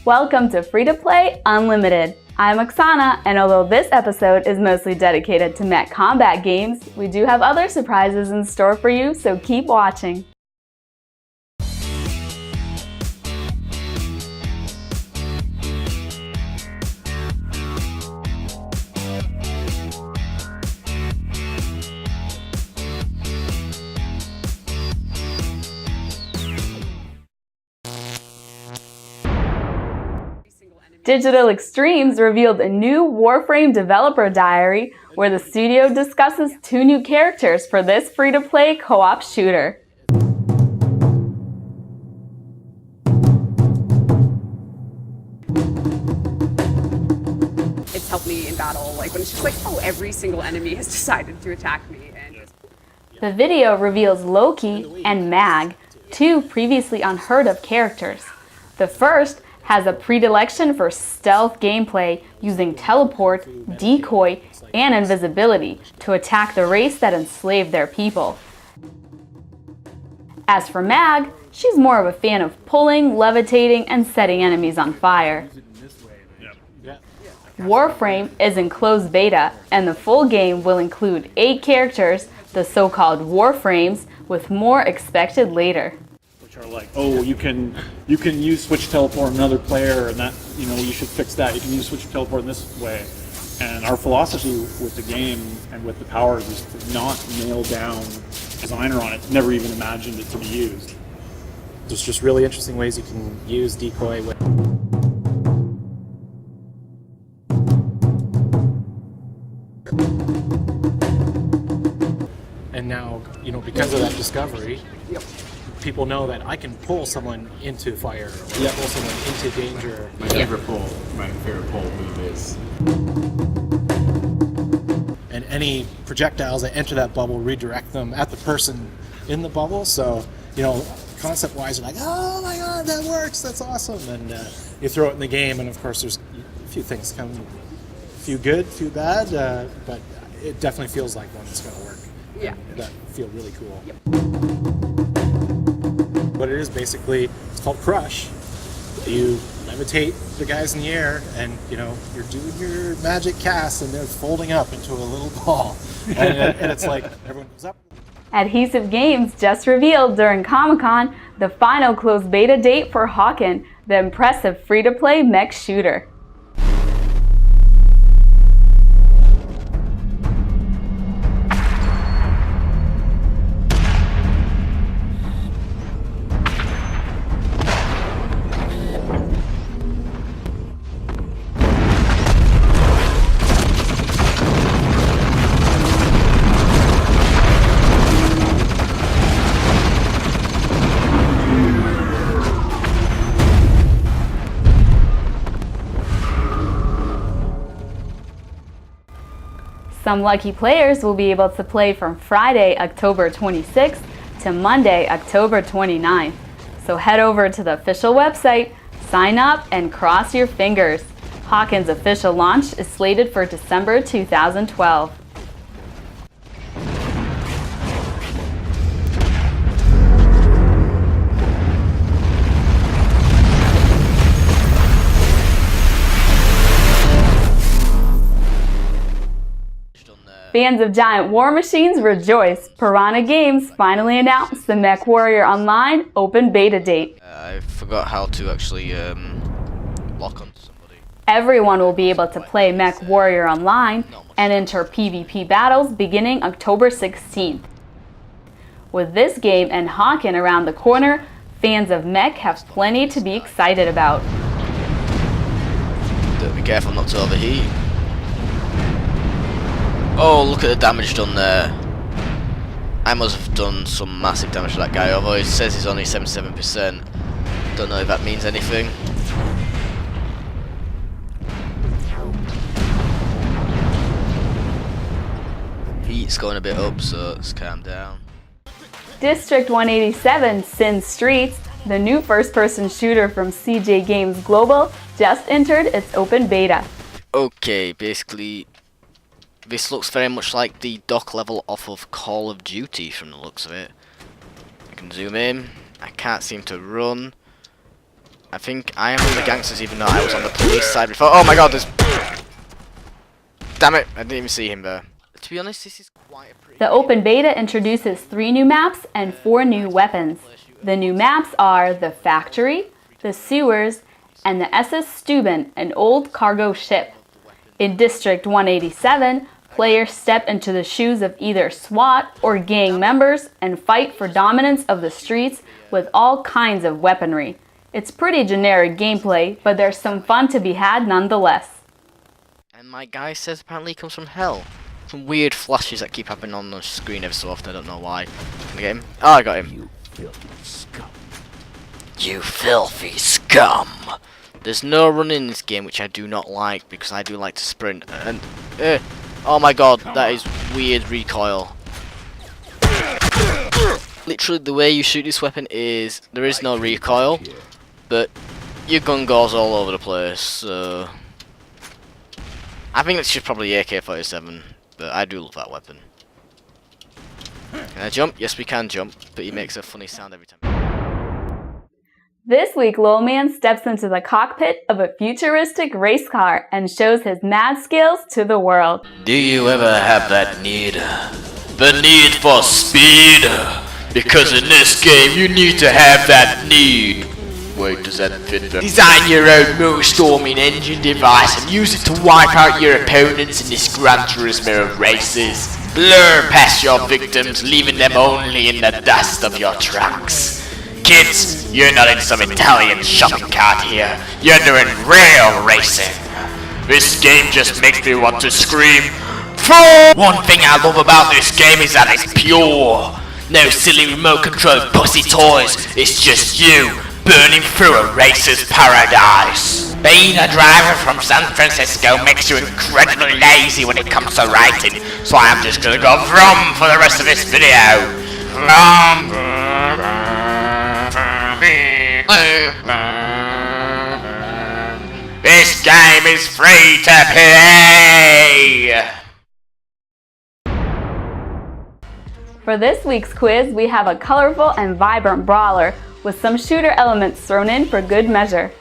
Welcome to Free to Play Unlimited. I'm Oksana, and although this episode is mostly dedicated to mech combat games, we do have other surprises in store for you, so keep watching. Digital Extremes revealed a new Warframe developer diary where the studio discusses 2 new characters for this free-to-play co-op shooter. It's helped me in battle, like when it's just like, oh, every single enemy has decided to attack me. The video reveals Loki and Mag, 2 previously unheard of characters. The first has a predilection for stealth gameplay using teleport, decoy, and invisibility to attack the race that enslaved their people. As for Mag, she's more of a fan of pulling, levitating, and setting enemies on fire. Warframe is in closed beta, and the full game will include 8 characters, the so-called Warframes, with more expected later. Are like, oh, you can use switch teleport on another player, and that, you know, you should fix that. You can use switch teleport in this way. And our philosophy with the game and with the powers is to not nail down designer on it. Never even imagined it to be used. There's just really interesting ways you can use decoy with. And now, you know, because of that discovery, people know that I can pull someone into fire, or pull someone into danger. My favorite pull move is. And any projectiles that enter that bubble redirect them at the person in the bubble. So, you know, concept-wise, you're like, oh my god, that works, that's awesome. And you throw it in the game, and of course, there's a few things come, a few good, a few bad, but it definitely feels like one that's going to work. Yeah. And that feel really cool. What it is basically, it's called Crush. You levitate the guys in the air, and you know you're doing your magic cast, and they're folding up into a little ball, and it's like everyone goes up. Adhesive Games just revealed during Comic-Con the final closed beta date for Hawken, the impressive free-to-play mech shooter. Some lucky players will be able to play from Friday, October 26th to Monday, October 29th. So head over to the official website, sign up, and cross your fingers. Hawken's official launch is slated for December 2012. Fans of giant war machines rejoice. Piranha Games finally announced the MechWarrior Online open beta date. I forgot how to actually lock onto somebody. Everyone will be able to play MechWarrior Online and enter PvP battles beginning October 16th. With this game and Hawken around the corner, fans of mech have plenty to be excited about. Be careful not to overheat. Oh, look at the damage done there. I must have done some massive damage to that guy, although it says he's only 77%. Don't know if that means anything. Heat's going a bit up, so let's calm down. District 187 Sin Streets, the new first-person shooter from CJ Games Global, just entered its open beta. Okay, basically, this looks very much like the dock level off of Call of Duty from the looks of it. I can zoom in. I can't seem to run. I think I am on the gangsters even though I was on the police side before. Oh my god, there's... Damn it, I didn't even see him there. To be honest, this is quite a pretty... The open beta introduces 3 new maps and 4 new weapons. The new maps are the Factory, the Sewers, and the SS Steuben, an old cargo ship. In District 187, players step into the shoes of either SWAT or gang members and fight for dominance of the streets with all kinds of weaponry. It's pretty generic gameplay, but there's some fun to be had nonetheless. And my guy says apparently he comes from hell. Some weird flashes that keep happening on the screen every so often, I don't know why. Can I get him? Oh, I got him. You filthy scum. You filthy scum! There's no running in this game, which I do not like, because I do like to sprint. And, oh my god, that is weird recoil. Literally, the way you shoot this weapon is, there is no recoil, but your gun goes all over the place, so... I think it's just probably AK-47, but I do love that weapon. Can I jump? Yes, we can jump, but he makes a funny sound every time. This week, Lolman steps into the cockpit of a futuristic race car and shows his mad skills to the world. Do you ever have that need? The need for speed? Because in this game, you need to have that need. Wait, does that fit there? Design your own motor-storming engine device and use it to wipe out your opponents in this Gran Turismo of races. Blur past your victims, leaving them only in the dust of your trucks. Kids, you're not in some Italian shopping cart here. You're doing real racing. This game just makes me want to scream. One thing I love about this game is that it's pure. No silly remote-controlled pussy toys. It's just you burning through a racer's paradise. Being a driver from San Francisco makes you incredibly lazy when it comes to writing, so I'm just gonna go vroom for the rest of this video. This game is free to play! For this week's quiz, we have a colorful and vibrant brawler with some shooter elements thrown in for good measure.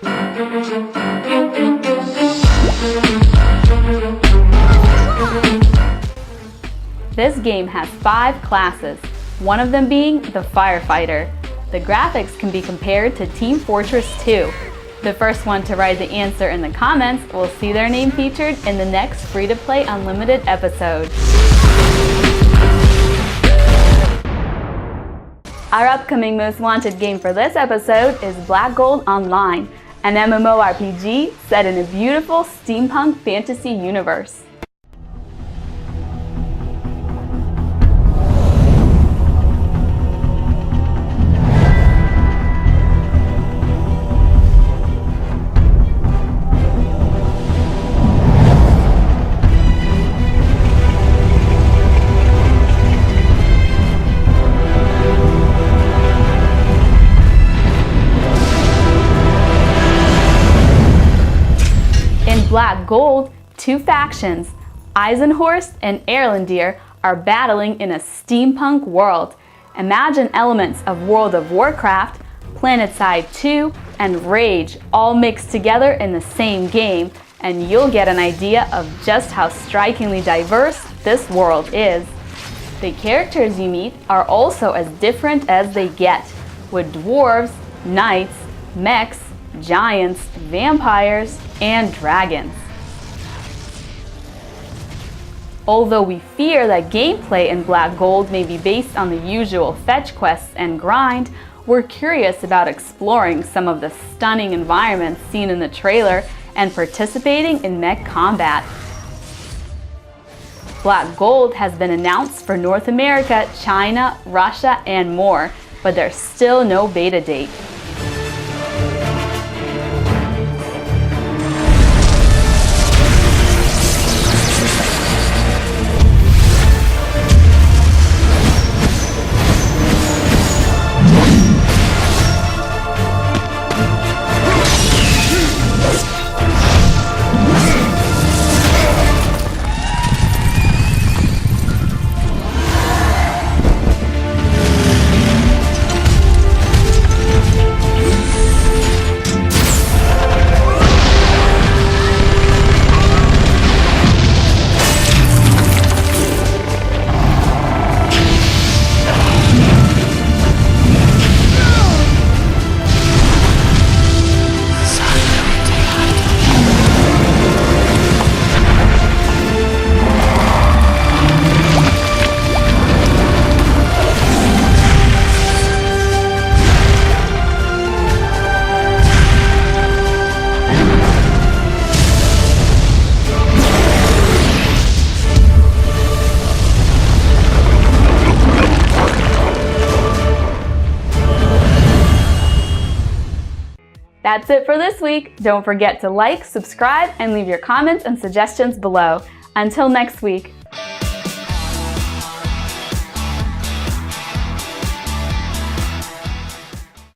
This game has 5 classes, one of them being the Firefighter. The graphics can be compared to Team Fortress 2. The first one to write the answer in the comments will see their name featured in the next free-to-play unlimited episode. Our upcoming most wanted game for this episode is Black Gold Online, an MMORPG set in a beautiful steampunk fantasy universe. Black Gold, 2 factions, Eisenhorst and Erlendir, are battling in a steampunk world. Imagine elements of World of Warcraft, PlanetSide 2, and Rage all mixed together in the same game, and you'll get an idea of just how strikingly diverse this world is. The characters you meet are also as different as they get, with dwarves, knights, mechs, giants, vampires, and dragons. Although we fear that gameplay in Black Gold may be based on the usual fetch quests and grind, we're curious about exploring some of the stunning environments seen in the trailer and participating in mech combat. Black Gold has been announced for North America, China, Russia, and more, but there's still no beta date. That's it for this week. Don't forget to like, subscribe, and leave your comments and suggestions below. Until next week.